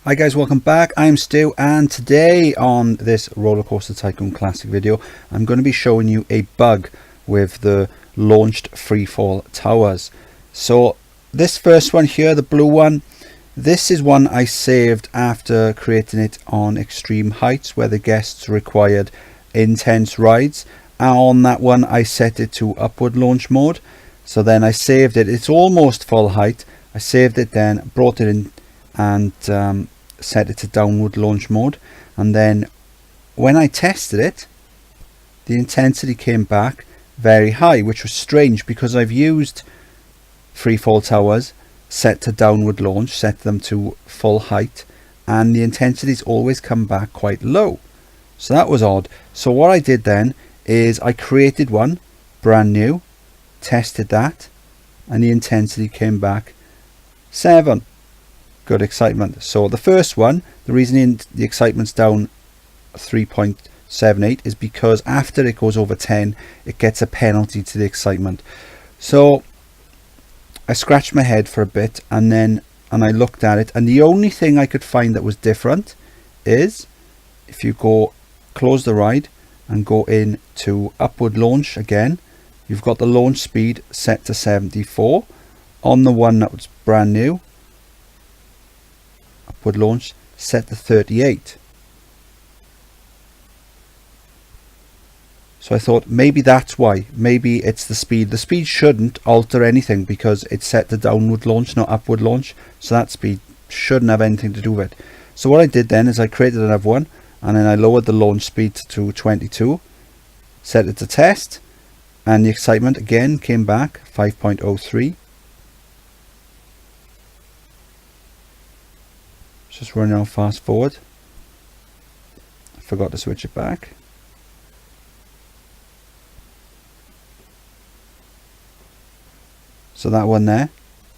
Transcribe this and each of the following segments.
Hi guys, welcome back. I'm Stu, and today on this Rollercoaster Tycoon Classic video I'm going to be showing you a bug with the launched Freefall Towers. So this first one here, the blue one, this is one I saved after creating it on extreme heights where the guests required intense rides, and on that one I set it to upward launch mode. So then I saved it. It's almost full height. I saved it, then brought it in and set it to downward launch mode, and then when I tested it the intensity came back very high, which was strange because I've used Freefall Towers set to downward launch, set them to full height, and the intensities always come back quite low. So that was odd. So what I did then is I created one brand new, tested that, and the intensity came back 7. Good excitement. So the first one, the reason the excitement's down 3.78 is because after it goes over 10 it gets a penalty to the excitement. So I scratched my head for a bit and I looked at it, and the only thing I could find that was different is if you go close the ride and go in to upward launch again, you've got the launch speed set to 74 on the one that was brand new. Upward launch set to 38. So I thought maybe that's why. Maybe it's the speed. The speed shouldn't alter anything because it's set to downward launch, not upward launch. So that speed shouldn't have anything to do with it. So what I did then is I created another one, and then I lowered the launch speed to 22, set it to test, and the excitement again came back 5.03. Just running on fast forward. I forgot to switch it back. So that one there,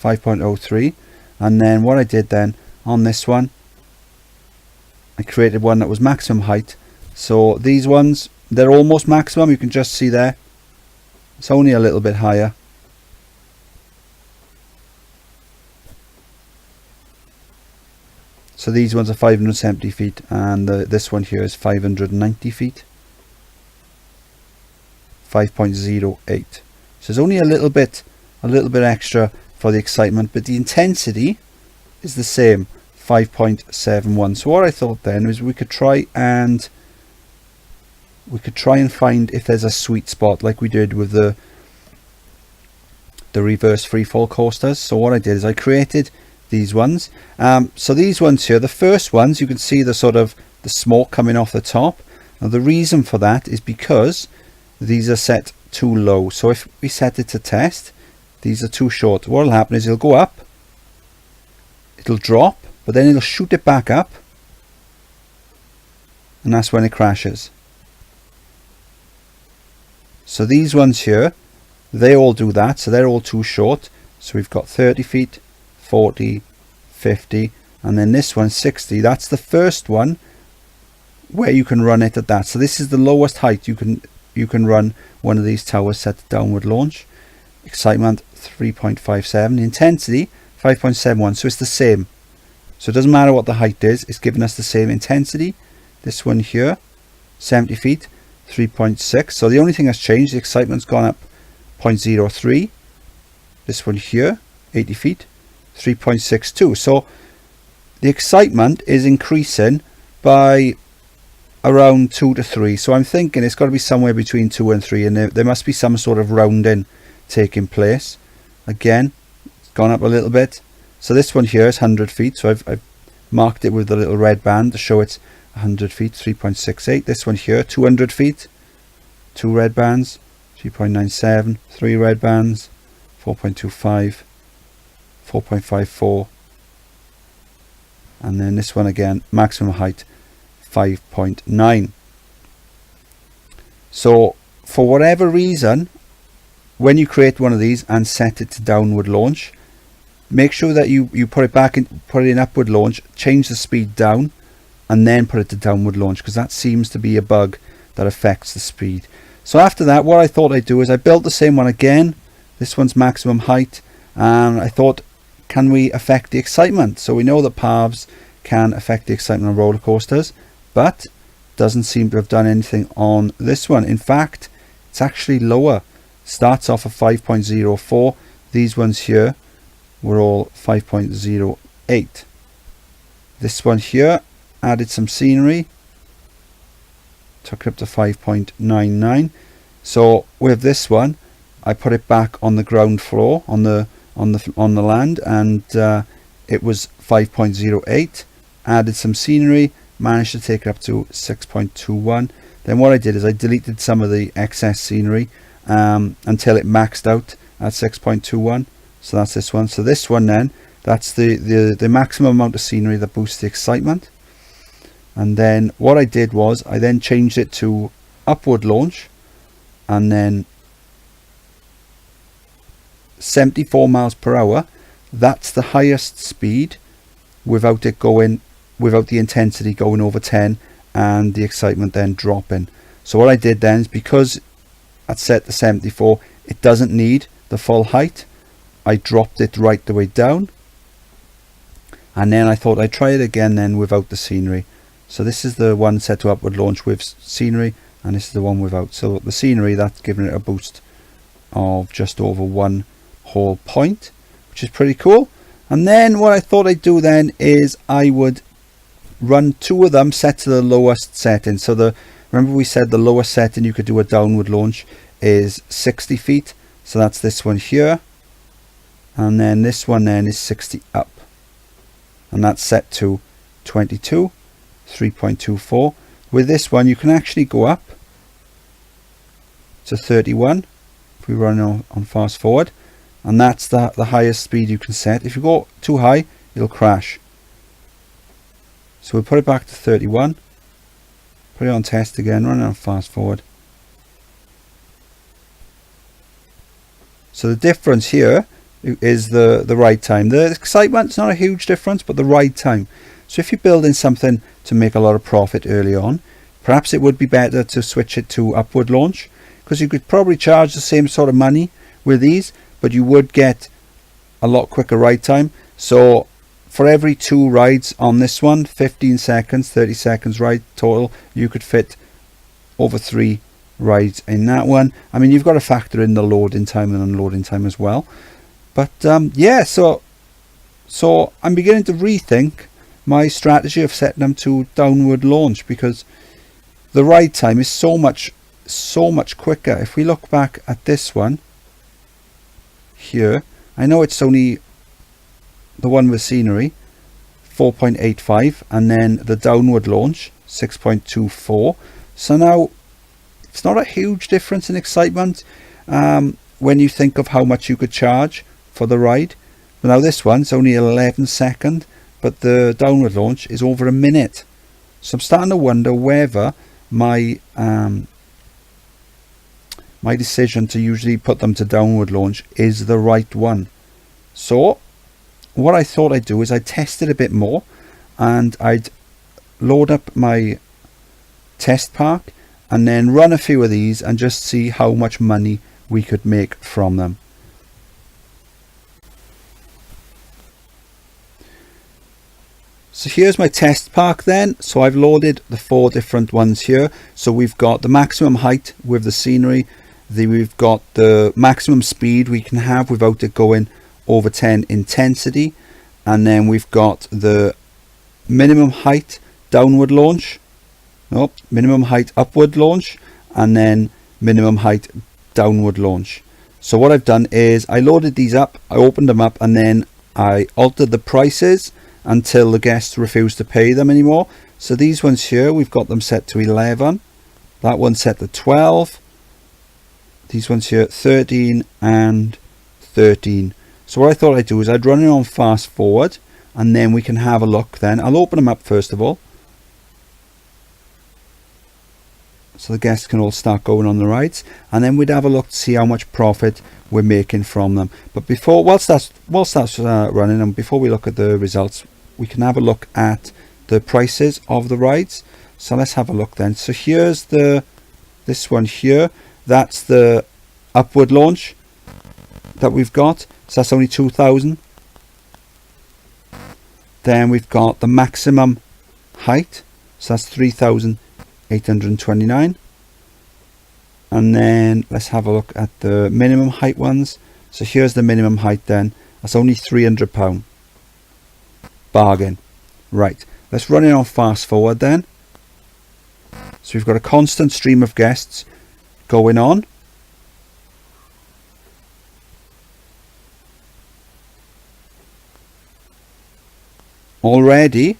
5.03. And then what I did then on this one, I created one that was maximum height. So these ones, they're almost maximum. You can just see there. It's only a little bit higher. So these ones are 570 feet, and this one here is 590 feet. 5.08. So it's only a little bit extra for the excitement, but the intensity is the same, 5.71. So what I thought then is we could try and find if there's a sweet spot like we did with the reverse freefall coasters. So what I did is I created these ones. So these ones here, the first ones, you can see the sort of the smoke coming off the top. Now the reason for that is because these are set too low. So if we set it to test, these are too short. What will happen is it'll go up, it'll drop, but then it'll shoot it back up, and that's when it crashes. So these ones here, they all do that, so they're all too short. So we've got 30 feet, 40, 50, and then this one 60. That's the first one where you can run it at that. So this is the lowest height you can run one of these towers set to downward launch. Excitement 3.57, intensity 5.71. so it's the same. So it doesn't matter what the height is, it's giving us the same intensity. This one here, 70 feet, 3.6. so the only thing that's changed, the excitement's gone up 0.03. This one here, 80 feet, 3.62. so the excitement is increasing by around 2 to 3. So I'm thinking it's got to be somewhere between 2 and 3, and there must be some sort of rounding taking place. Again, it's gone up a little bit. So this one here is 100 feet. So I've marked it with the little red band to show it's 100 feet, 3.68. This one here, 200 feet, 2 red bands, 3.97, 3 red bands, 4.25, 4.54, and then this one again, maximum height 5.9. So for whatever reason, when you create one of these and set it to downward launch, make sure that you put it back in, put it in upward launch, change the speed down, and then put it to downward launch, because that seems to be a bug that affects the speed. So after that, what I thought I'd do is I built the same one again. This one's maximum height, and I thought, can we affect the excitement? So we know that paths can affect the excitement on roller coasters, but doesn't seem to have done anything on this one. In fact, it's actually lower. Starts off at 5.04. These ones here were all 5.08. This one here added some scenery, took it up to 5.99. So with this one, I put it back on the ground floor on the land, and it was 5.08. Added some scenery, managed to take it up to 6.21. Then what I did is I deleted some of the excess scenery until it maxed out at 6.21. So that's this one. So this one then, that's the maximum amount of scenery that boosts the excitement. And then what I did was I then changed it to upward launch, and then 74 miles per hour. That's the highest speed without the intensity going over 10 and the excitement then dropping. So what I did then is, because I'd set the 74, it doesn't need the full height, I dropped it right the way down, and then I thought I'd try it again then without the scenery. So this is the one set to upward launch with scenery, and this is the one without. So the scenery, that's giving it a boost of just over 1 whole point, which is pretty cool. And then what I thought I'd do then is I would run 2 of them set to the lowest setting. So remember we said the lowest setting you could do a downward launch is 60 feet. So that's this one here, and then this one then is 60 up, and that's set to 22, 3.24. With this one you can actually go up to 31 if we run on fast forward, and that's the highest speed you can set. If you go too high, it'll crash. So we'll put it back to 31, put it on test again, run it on fast forward. So the difference here is the ride time. The excitement's not a huge difference, but the ride time. So if you're building something to make a lot of profit early on, perhaps it would be better to switch it to upward launch, because you could probably charge the same sort of money with these, but you would get a lot quicker ride time. So for every 2 rides on this one, 15 seconds, 30 seconds ride total, you could fit over 3 rides in that one. I mean, you've got to factor in the loading time and unloading time as well. But yeah, so I'm beginning to rethink my strategy of setting them to downward launch, because the ride time is so much quicker. If we look back at this one here, I know it's only the one with scenery 4.85, and then the downward launch 6.24. So now it's not a huge difference in excitement when you think of how much you could charge for the ride. But now this one's only 11 seconds, but the downward launch is over a minute. So I'm starting to wonder whether my my decision to usually put them to downward launch is the right one. So what I thought I'd do is I'd test it a bit more, and I'd load up my test park and then run a few of these and just see how much money we could make from them. So here's my test park then. So I've loaded the 4 different ones here. So we've got the maximum height with the scenery, we've got the maximum speed we can have without it going over 10 intensity, and then we've got the minimum height downward launch, minimum height upward launch, and then minimum height downward launch. So what I've done is I loaded these up, I opened them up, and then I altered the prices until the guests refuse to pay them anymore. So these ones here, we've got them set to 11, that one's set to 12, these ones here 13 and 13. So what I thought I'd do is I'd run it on fast forward, and then we can have a look then. I'll open them up first of all, so the guests can all start going on the rides, and then we'd have a look to see how much profit we're making from them. But before, whilst that's running, and before we look at the results, we can have a look at the prices of the rides. So let's have a look then. So here's this one here, that's the upward launch that we've got. So that's only 2,000. Then we've got the maximum height, so that's 3,829. And then let's have a look at the minimum height ones. So here's the minimum height then. That's only £300. Bargain. Right, let's run it on fast forward then. So we've got a constant stream of guests going on. Already,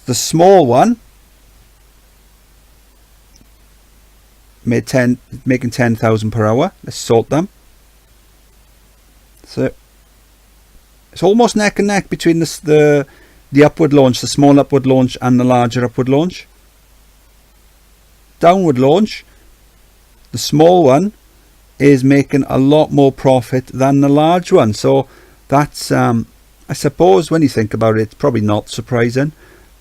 the small one making 10,000 per hour. Let's sort them. So it's almost neck and neck between the upward launch, the small upward launch, and the larger upward launch. Downward launch, the small one is making a lot more profit than the large one. So that's I suppose when you think about it, it's probably not surprising.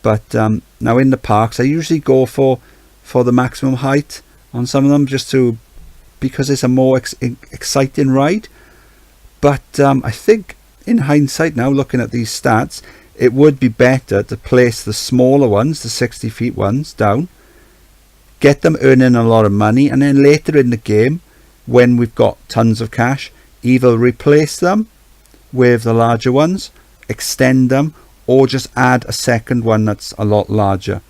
But now in the parks, I usually go for the maximum height on some of them, just because it's a more exciting ride. But I think in hindsight now, looking at these stats, it would be better to place the smaller ones, the 60 feet ones, down, get them earning a lot of money, and then later in the game, when we've got tons of cash, either replace them with the larger ones, extend them, or just add a second one that's a lot larger.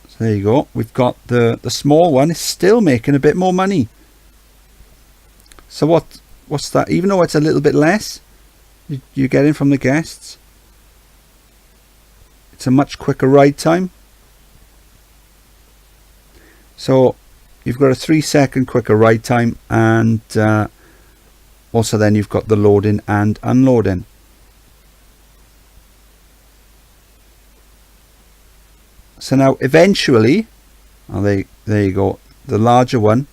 So there you go. We've got the small one is still making a bit more money. So what's that? Even though it's a little bit less, you're getting from the guests. It's a much quicker ride time. So you've got a 3-second quicker ride time, and also then you've got the loading and unloading. So now eventually, there you go, the larger one,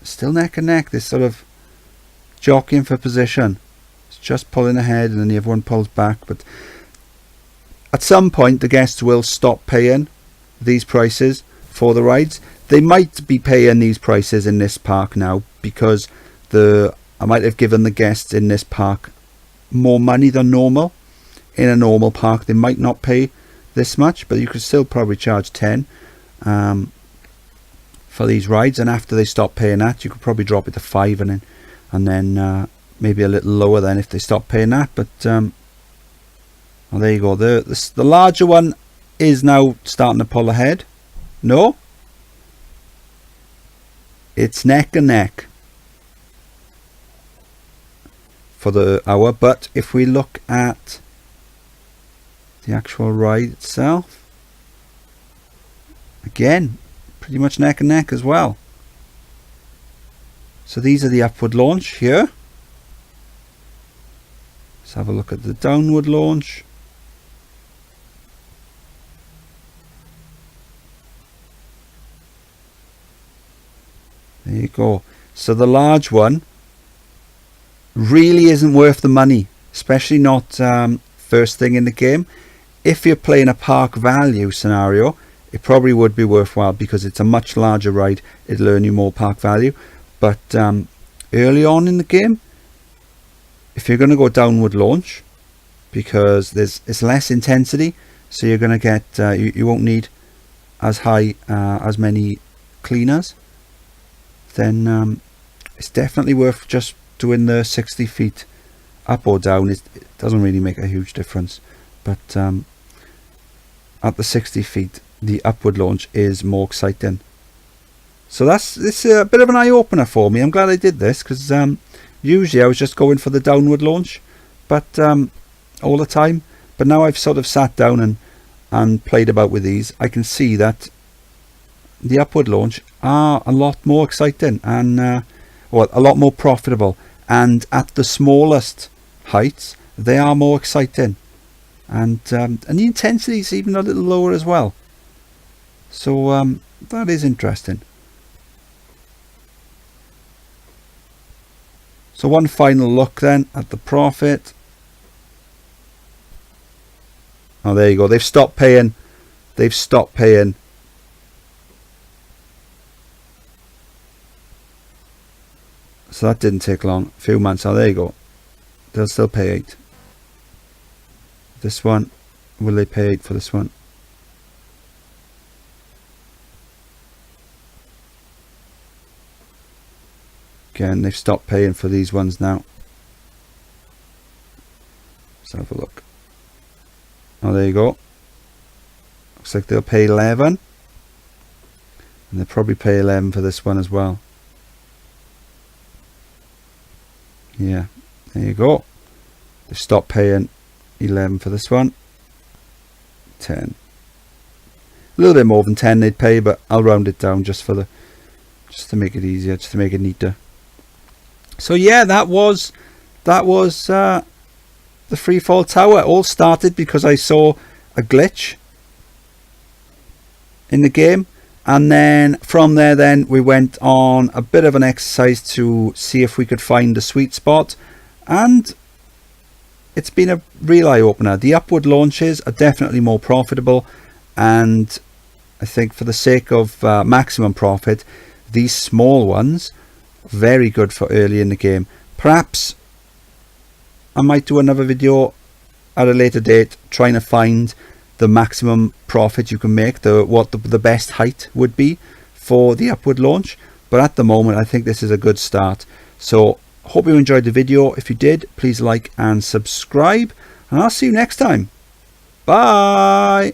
still neck and neck, this sort of jockeying for position. It's just pulling ahead and then the other one pulls back. But at some point the guests will stop paying these prices for the rides. They might be paying these prices in this park now because I might have given the guests in this park more money than normal. In a normal park they might not pay this much, but you could still probably charge 10 for these rides, and after they stop paying that, you could probably drop it to 5, and then maybe a little lower then if they stop paying that. But well, there you go. The larger one is now starting to pull ahead. No, it's neck and neck for the hour. But if we look at the actual ride itself, again, pretty much neck and neck as well. So these are the upward launch here. Let's have a look at the downward launch. There you go. So the large one really isn't worth the money, especially not first thing in the game. If you're playing a park value scenario, it probably would be worthwhile because it's a much larger ride. It'll earn you more park value. But early on in the game, if you're going to go downward launch, because it's less intensity, so you're going to get you won't need as many cleaners, then it's definitely worth just doing the 60 feet up or down. It doesn't really make a huge difference, but at the 60 feet the upward launch is more exciting. So it's a bit of an eye-opener for me. I'm glad I did this, because usually I was just going for the downward launch all the time, but now I've sort of sat down and played about with these. I can see that the upward launch are a lot more exciting and a lot more profitable, and at the smallest heights they are more exciting, and the intensity is even a little lower as well. So that is interesting. So one final look then at the profit. Oh, there you go. They've stopped paying. So that didn't take long. A few months. Oh, there you go. They'll still pay 8. This one, will they pay for this one? Again, they've stopped paying for these ones now. Let's have a look. Oh, there you go. Looks like they'll pay 11. And they'll probably pay 11 for this one as well. Yeah, there you go. They've stopped paying 11 for this one. 10. A little bit more than 10 they'd pay, but I'll round it down just to make it easier, just to make it neater. So yeah, that was the Freefall Tower. It all started because I saw a glitch in the game, and then from there then we went on a bit of an exercise to see if we could find the sweet spot, and it's been a real eye-opener. The upward launches are definitely more profitable, and I think for the sake of maximum profit, these small ones are very good for early in the game. Perhaps I might do another video at a later date trying to find the maximum profit you can make, what the best height would be for the upward launch. But at the moment, I think this is a good start. So hope you enjoyed the video. If you did, please like and subscribe, and I'll see you next time. Bye.